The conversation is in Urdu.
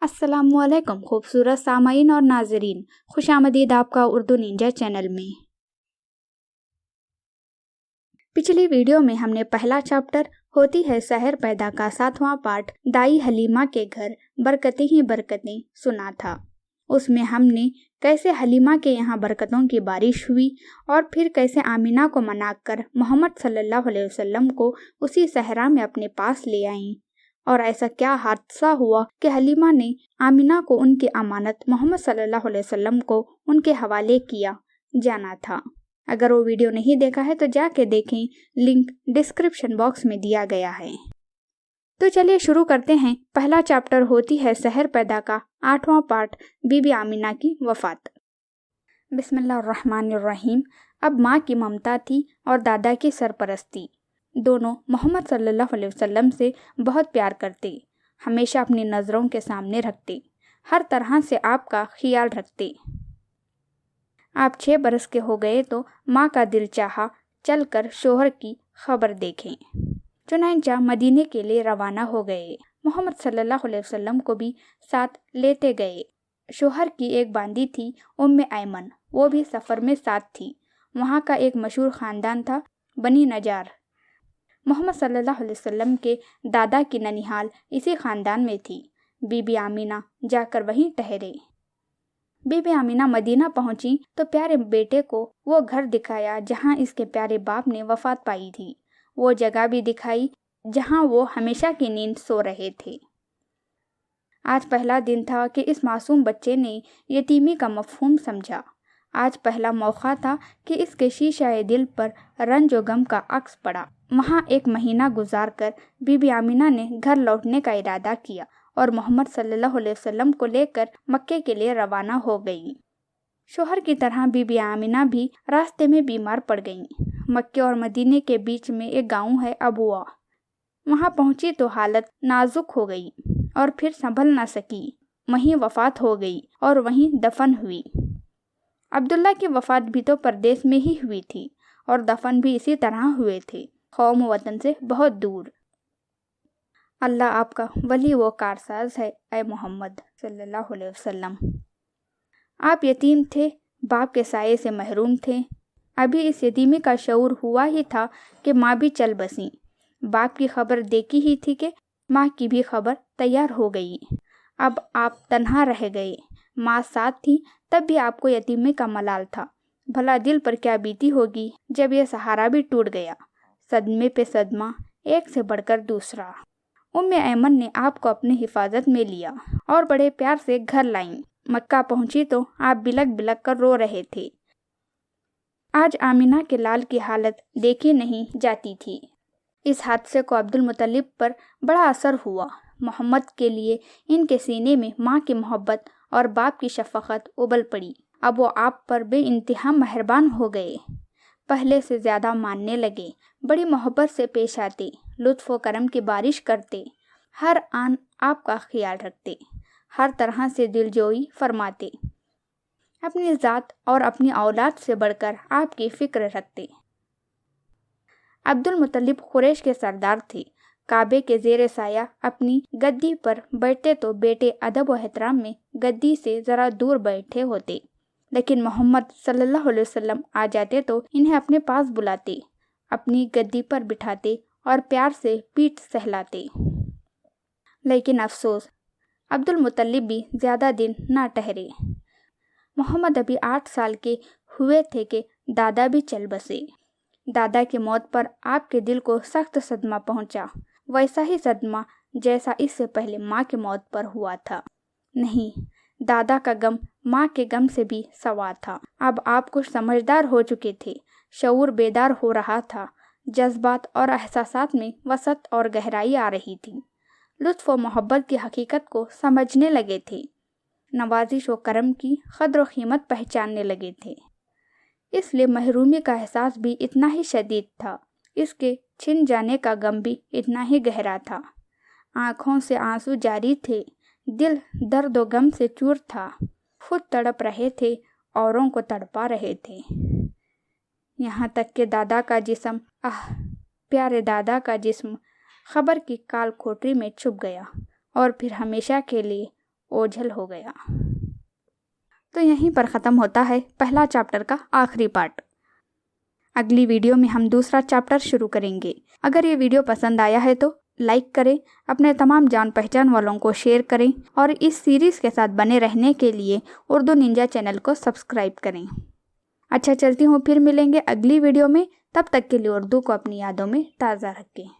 السلام علیکم خوبصورت سامعین اور ناظرین، خوش آمدید آپ کا اردو نینجا چینل میں۔ پچھلی ویڈیو میں ہم نے پہلا چیپٹر ہوتی ہے سحر پیدا کا 7واں پارٹ دائی حلیمہ کے گھر برکتیں ہی برکتیں سنا تھا۔ اس میں ہم نے کیسے حلیمہ کے یہاں برکتوں کی بارش ہوئی اور پھر کیسے آمینہ کو منا کر محمد صلی اللہ علیہ وسلم کو اسی صحرا میں اپنے پاس لے آئیں، اور ایسا کیا حادثہ ہوا کہ حلیمہ نے آمینہ کو ان کی امانت محمد صلی اللہ علیہ وسلم کو ان کے حوالے کیا جانا تھا۔ اگر وہ ویڈیو نہیں دیکھا ہے تو جا کے دیکھیں، لنک ڈسکرپشن باکس میں دیا گیا ہے۔ تو چلیے شروع کرتے ہیں۔ پہلا چیپٹر ہوتی ہے سحر پیدا کا 8واں پارٹ بی بی آمینہ کی وفات۔ بسم اللہ الرحمن الرحیم۔ اب ماں کی ممتا تھی اور دادا کی سرپرستی۔ دونوں محمد صلی اللہ علیہ وسلم سے بہت پیار کرتے، ہمیشہ اپنی نظروں کے سامنے رکھتے، ہر طرح سے آپ کا خیال رکھتے۔ آپ 6 برس کے ہو گئے تو ماں کا دل چاہا چل کر شوہر کی خبر دیکھیں۔ چنانچہ مدینے کے لیے روانہ ہو گئے۔ محمد صلی اللہ علیہ وسلم کو بھی ساتھ لیتے گئے۔ شوہر کی ایک باندی تھی ایمن، وہ بھی سفر میں ساتھ تھی۔ وہاں کا ایک مشہور خاندان تھا بنی نجار۔ محمد صلی اللہ علیہ وسلم کے دادا کی ننیحال اسی خاندان میں تھی۔ بی بی آمینہ جا کر وہیں ٹھہرے۔ بی بی آمینہ مدینہ پہنچی تو پیارے بیٹے کو وہ گھر دکھایا جہاں اس کے پیارے باپ نے وفات پائی تھی۔ وہ جگہ بھی دکھائی جہاں وہ ہمیشہ کی نیند سو رہے تھے۔ آج پہلا دن تھا کہ اس معصوم بچے نے یتیمی کا مفہوم سمجھا۔ آج پہلا موقع تھا کہ اس کے شیشہ دل پر رنج و غم کا عکس پڑا۔ وہاں 1 مہینہ گزار کر بی بی آمینہ نے گھر لوٹنے کا ارادہ کیا اور محمد صلی اللہ علیہ وسلم کو لے کر مکے کے لیے روانہ ہو گئی۔ شوہر کی طرح بی بی آمینہ بھی راستے میں بیمار پڑ گئیں۔ مکے اور مدینے کے بیچ میں ایک گاؤں ہے ابوا۔ وہاں پہنچی تو حالت نازک ہو گئی اور پھر سنبھل نہ سکی، وہیں وفات ہو گئی اور وہیں دفن ہوئی۔ عبداللہ کی وفات بھی تو پردیس میں ہی ہوئی تھی اور دفن بھی اسی طرح ہوئے تھے، قوم و وطن سے بہت دور۔ اللہ آپ کا ولی و کارساز ہے اے محمد صلی اللہ علیہ وسلم۔ آپ یتیم تھے، باپ کے سائے سے محروم تھے۔ ابھی اس یتیمی کا شعور ہوا ہی تھا کہ ماں بھی چل بسیں۔ باپ کی خبر دیکھی ہی تھی کہ ماں کی بھی خبر تیار ہو گئی۔ اب آپ تنہا رہ گئے۔ ماں ساتھ تھی تب بھی آپ کو یتیمی کا ملال تھا۔ بھلا دل پر کیا بیتی ہوگی جب یہ سہارا بھی ٹوٹ گیا۔ صدمے پہ صدمہ، ایک سے بڑھ کر دوسرا۔ ایمن نے آپ کو اپنی حفاظت میں لیا اور بڑے پیار سے گھر لائیں۔ مکہ پہنچی تو آپ بلک بلک کر رو رہے تھے۔ آج آمینہ کے لال کی حالت دیکھی نہیں جاتی تھی۔ اس حادثے کو عبد المطلب پر بڑا اثر ہوا۔ محمد کے لیے ان کے سینے میں ماں کی محبت اور باپ کی شفقت ابل پڑی۔ اب وہ آپ پر بے انتہا مہربان ہو گئے، پہلے سے زیادہ ماننے لگے، بڑی محبت سے پیش آتے، لطف و کرم کی بارش کرتے، ہر آن آپ کا خیال رکھتے، ہر طرح سے دلجوئی فرماتے، اپنی ذات اور اپنی اولاد سے بڑھ کر آپ کی فکر رکھتے۔ عبد المطلب قریش کے سردار تھے۔ کعبے کے زیر سایہ اپنی گدی پر بیٹھتے تو بیٹے ادب و احترام میں گدی سے ذرا دور بیٹھے ہوتے، لیکن محمد صلی اللہ علیہ وسلم آ جاتے تو انہیں اپنے پاس بلاتے، اپنی گدی پر بٹھاتے اور پیار سے پیٹھ سہلاتے۔ لیکن افسوس، عبد المطلب بھی زیادہ دن نہ ٹھہرے۔ محمد ابھی 8 سال کے ہوئے تھے کہ دادا بھی چل بسے۔ دادا کی موت پر آپ کے دل کو سخت صدمہ پہنچا، ویسا ہی صدمہ جیسا اس سے پہلے ماں کی موت پر ہوا تھا۔ نہیں، دادا کا غم ماں کے غم سے بھی سوا تھا۔ اب آپ کچھ سمجھدار ہو چکے تھے، شعور بیدار ہو رہا تھا، جذبات اور احساسات میں وسعت اور گہرائی آ رہی تھی، لطف و محبت کی حقیقت کو سمجھنے لگے تھے، نوازش و کرم کی قدر و قیمت پہچاننے لگے تھے۔ اس لیے محرومی کا احساس بھی اتنا ہی شدید تھا، اس کے چھن جانے کا غم بھی اتنا ہی گہرا تھا۔ آنکھوں سے آنسو جاری تھے، دل درد و غم سے چور تھا، خود تڑپ رہے تھے، اوروں کو تڑپا رہے تھے۔ یہاں تک کہ دادا کا جسم، پیارے دادا کا جسم خبر کی کال کوٹری میں چھپ گیا اور پھر ہمیشہ کے لیے اوجھل ہو گیا۔ تو یہیں پر ختم ہوتا ہے پہلا چیپٹر کا آخری پارٹ۔ اگلی ویڈیو میں ہم دوسرا چیپٹر شروع کریں گے۔ اگر یہ ویڈیو پسند آیا ہے تو لائک کریں، اپنے تمام جان پہچان والوں کو شیئر کریں اور اس سیریز کے ساتھ بنے رہنے کے لیے اردو ننجا چینل کو سبسکرائب کریں۔ اچھا چلتی ہوں، پھر ملیں گے اگلی ویڈیو میں۔ تب تک کے لیے اردو کو اپنی یادوں میں تازہ رکھیں۔